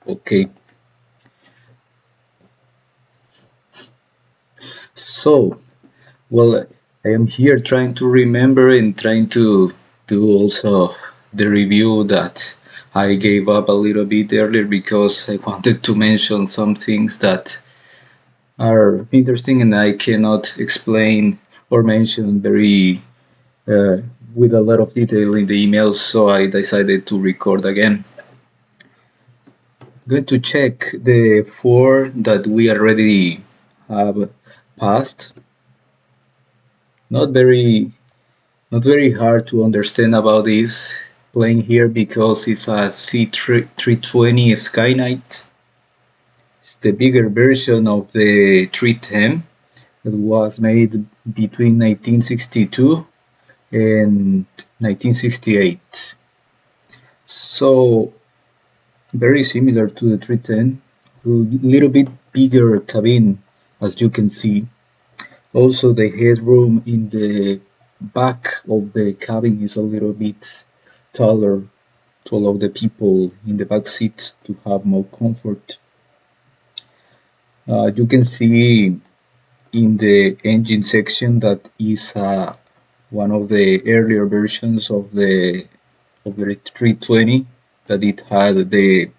Okay, so well, I am here trying to remember and trying to do also the review that I gave up a little bit earlier because I wanted to mention some things that are interesting and I cannot explain or mention very uh, with a lot of detail in the emails, so I decided to record again. Going to check the four that we already have passed. Not very Not very hard to understand about this plane here because it's a C320 Skynight. It's the bigger version of the 310 that was made between 1962 and 1968. So very similar to the 310, a little bit bigger cabin as you can see. Also, the headroom in the back of the cabin is a little bit taller to allow the people in the back seats to have more comfort. You can see in the engine section that is one of the earlier versions of the 320 that it had the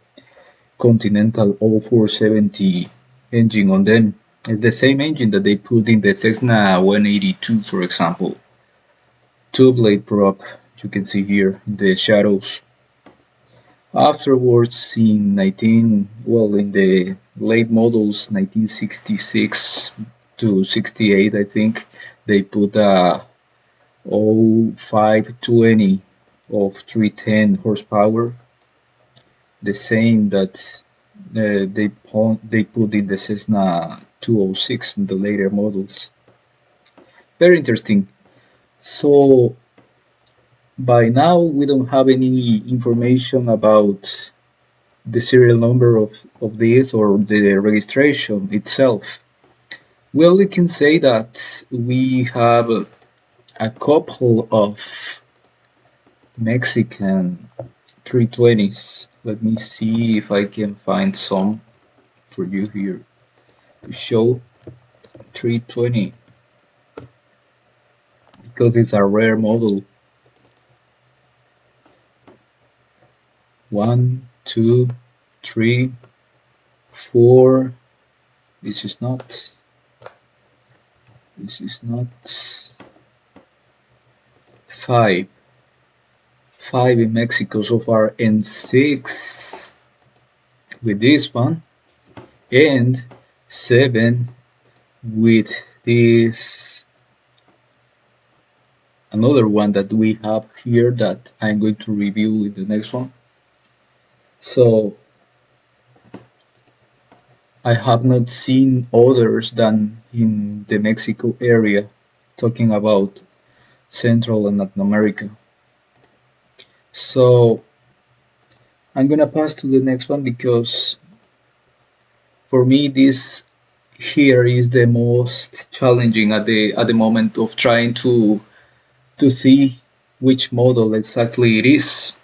Continental 0470 engine on them. It's the same engine that they put in the Cessna 182, for example. Two-blade prop you can see here in the shadows. Afterwards, in the late models 1966 to 68, I think they put a 0520 of 310 horsepower, the same that they put in the Cessna 206 in the later models. Very interesting. So by now we don't have any information about the serial number of this or the registration itself. We only can say that we have a couple of Mexican 320s. Let me see if I can find some for you here to show 320 because it's a rare model. One, two, three, four. This is not. This is not. Five. Five in Mexico so far, and six with this one, and seven with this another one that we have here that I'm going to review in the next one. So I have not seen others than in the Mexico area, talking about Central and Latin America. So I'm gonna pass to the next one because for me this here is the most challenging at the moment of trying to see which model exactly it is.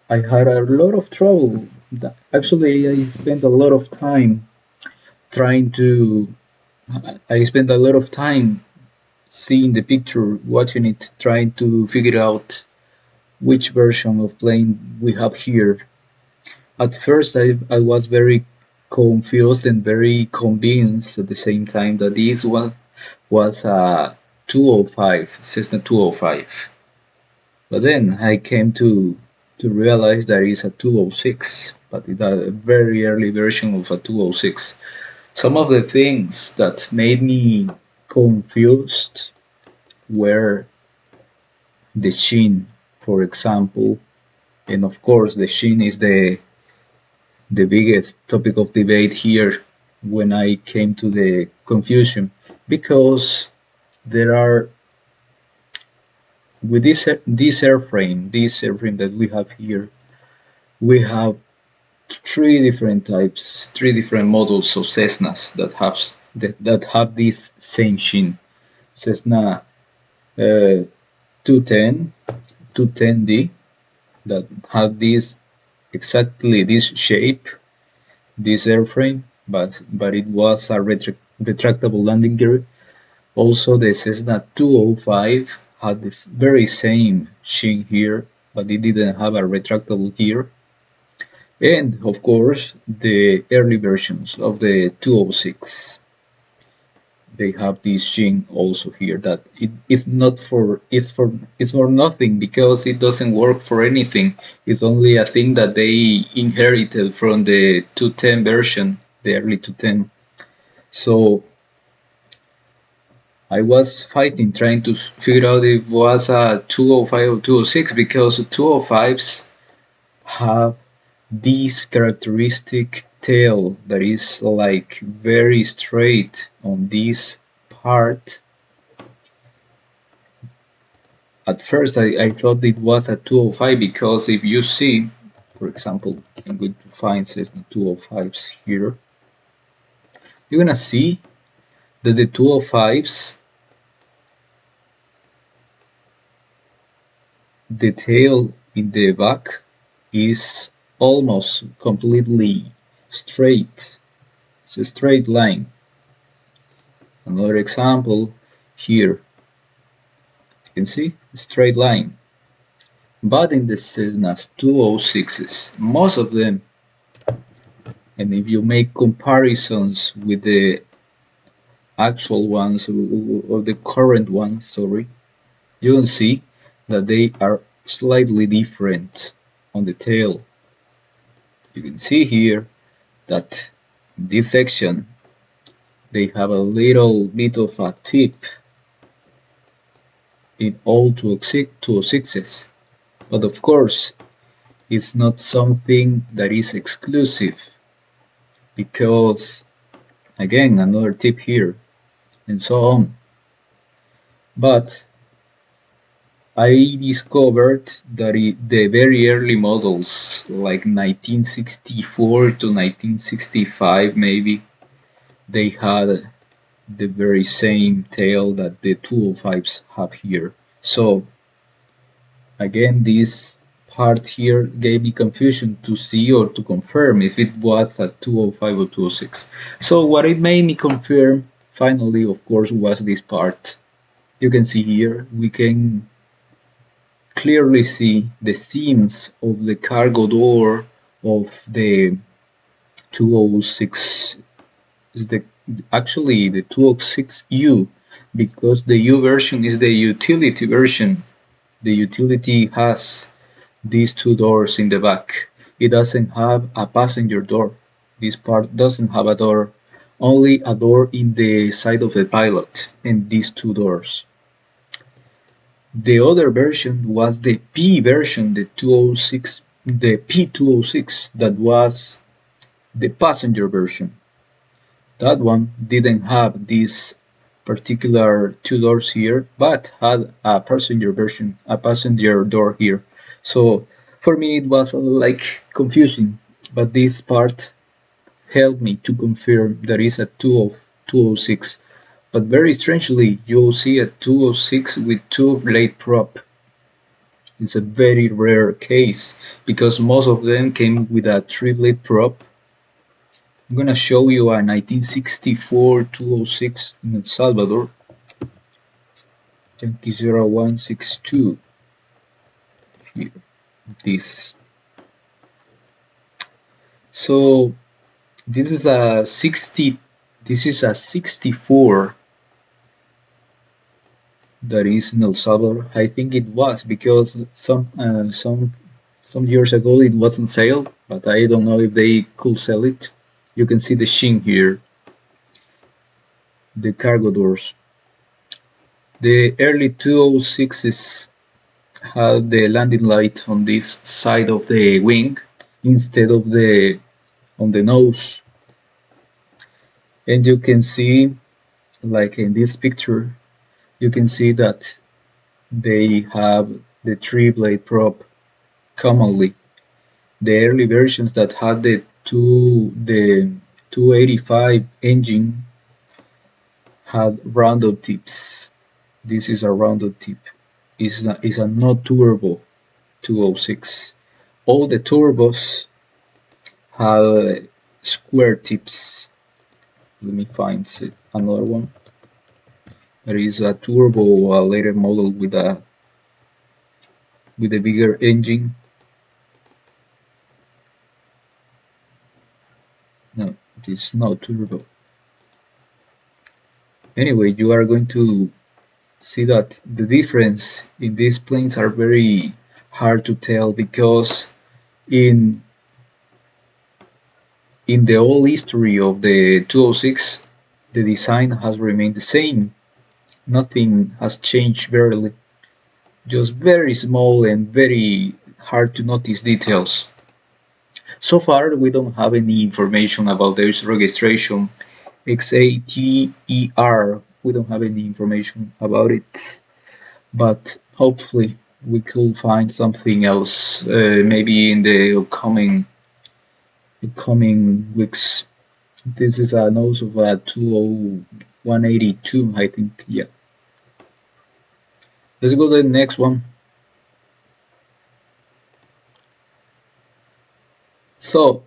I had a lot of trouble. Actually, I spent a lot of time trying to. I spent a lot of time seeing the picture, watching it, trying to figure out which version of plane we have here. At first, I was very confused and very convinced at the same time that this one was a 205, Cessna 205. But then I came to realize that it's a 206, but it's a very early version of a 206. Some of the things that made me confused were the sheen, for example, and of course the sheen is the biggest topic of debate here when I came to the confusion because there are with this airframe that we have here, we have three different models of Cessnas that have this same sheen. Cessna 210, 210D that have this exactly this shape, this airframe, but it was a retractable landing gear. Also, the Cessna 205 had the very same sheen here, but it didn't have a retractable gear. And of course, the early versions of the 206, they have this sheen also here that it is not for it's for nothing because it doesn't work for anything. It's only a thing that they inherited from the 210 version, the early 210. So I was fighting trying to figure out if it was a 205 or 206 because 205s have this characteristic tail that is like very straight on this part. At first I thought it was a 205 because if you see, for example, I'm going to find Cessna 205s here, you're gonna see that the 205s, the tail in the back is almost completely straight. It's a straight line. Another example here, you can see a straight line. But in the Cessna's 206s, most of them, and if you make comparisons with the actual ones or the current ones, sorry, you can see that they are slightly different on the tail. You can see here that in this section they have a little bit of a tip in all 206s, but of course it's not something that is exclusive because again another tip here and so on. But I discovered that the very early models, like 1964 to 1965 maybe, they had the very same tail that the 205s have here. So again, this part here gave me confusion to see or to confirm if it was a 205 or 206. So what it made me confirm finally, of course, was this part. You can see here, we can clearly see the seams of the cargo door of the 206 is the actually the 206U because the U version is the utility version. The utility has these two doors in the back. It doesn't have a passenger door. This part doesn't have a door, only a door in the side of the pilot and these two doors. The other version was the P version, the 206, the P206, that was the passenger version. That one didn't have these particular two doors here, but had a passenger version, a passenger door here. So for me it was like confusing, but this part helped me to confirm there is a 206. But very strangely, you'll see a 206 with two blade prop. It's a very rare case because most of them came with a three blade prop. I'm gonna show you a 1964 206 in El Salvador, Yankee 0162. Here, this. So this is a 60. This is a 64 that is in El Salvador. I think it was because some years ago it was on sale, but I don't know if they could sell it. You can see the sheen here, the cargo doors. The early 206s had the landing light on this side of the wing instead of the on the nose, and you can see, like in this picture, you can see that they have the three blade prop commonly. The early versions that had the 285 engine had rounded tips. This is a rounded tip. Is a not turbo 206. All the turbos have square tips. Let me find another one. There is a turbo, a later model with a bigger engine. No, it is not turbo. Anyway, you are going to see that the difference in these planes are very hard to tell, because in the whole history of the 206, the design has remained the same. Nothing has changed barely, just very small and very hard to notice details. So far, we don't have any information about this registration XATER. We don't have any information about it, but hopefully we could find something else, maybe in the upcoming weeks. This is a nose of a 20182, I think. Yeah. Let's go to the next one. So,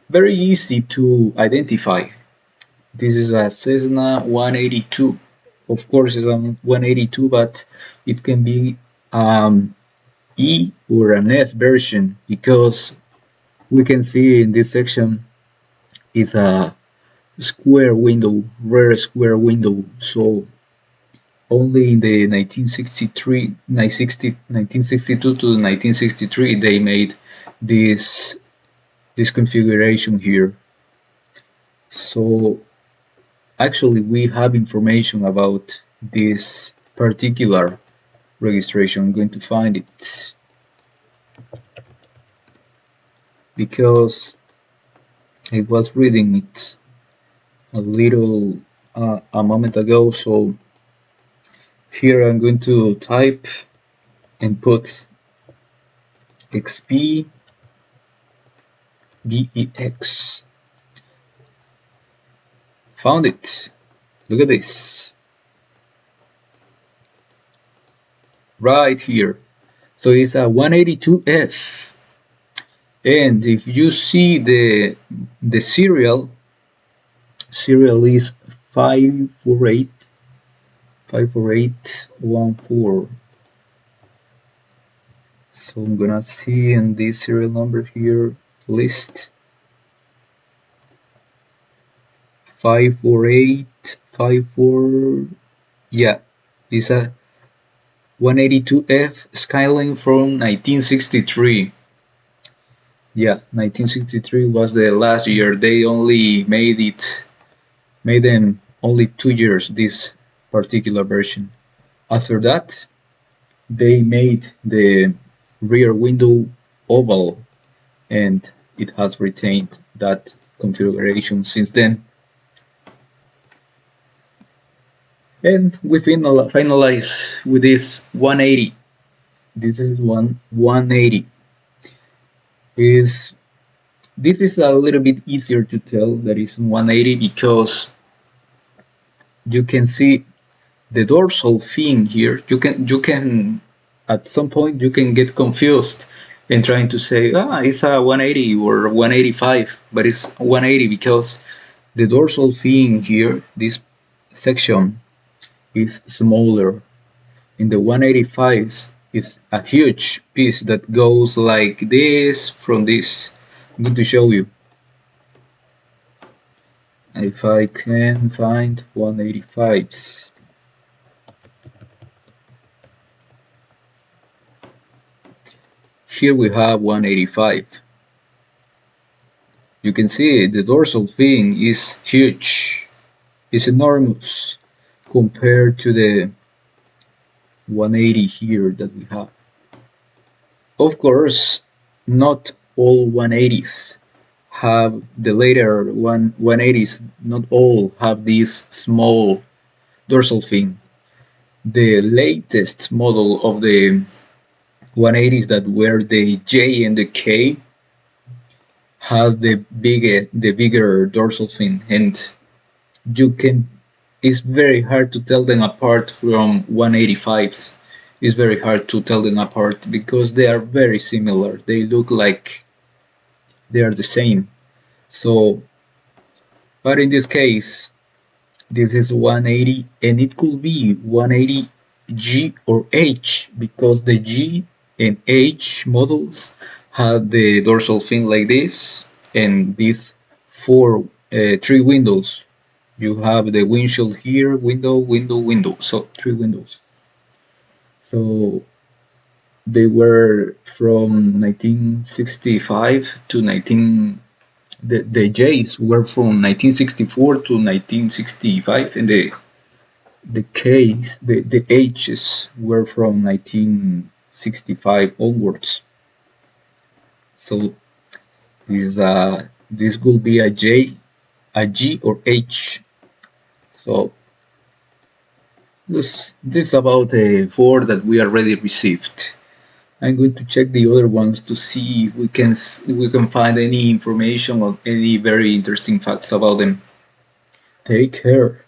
very easy to identify. This is a Cessna 182. Of course, it's a 182, but it can be E or an F version, because we can see in this section is a square window, rare square window. So only in the 1962 to 1963 they made this configuration here. So actually we have information about this particular registration. I'm going to find it because I was reading it a little a moment ago. So here I'm going to type and put XP BEX. Found it. Look at this. Right here. So it's a 182F. And if you see the serial is 54814. So I'm gonna see in this serial number here, list 54854. Yeah, it's a 182F Skyline from 1963. Yeah, 1963 was the last year. They only made them only 2 years, this particular version. After that, they made the rear window oval, and it has retained that configuration since then. And we finalize with this 180. This is 180. Is This is a little bit easier to tell that it's 180, because you can see the dorsal fin here. You can at some point you can get confused in trying to say, it's a 180 or 185, but it's 180 because the dorsal fin here, this section, is smaller. In the 185 is a huge piece that goes like this from this. I'm going to show you. If I can find 185s. Here we have 185. You can see the dorsal fin is huge. It's enormous compared to the 180 here that we have. Of course, not all 180s have the later 180s, not all have this small dorsal fin. The latest model of the 180s that were the J and the K have the bigger dorsal fin, and it's very hard to tell them apart from 185s. It's very hard to tell them apart because they are very similar. They look like they are the same. So, but in this case, this is 180, and it could be 180 G or H because the G and H models had the dorsal fin like this, and these three windows. You have the windshield here, window, window, window. So three windows. So they were from 1965 to 19. The J's were from 1964 to 1965, and the H's were from 1965 onwards. So this will be a J, a G, or H. So this about the four that we already received. I'm going to check the other ones to see if we can find any information or any very interesting facts about them. Take care.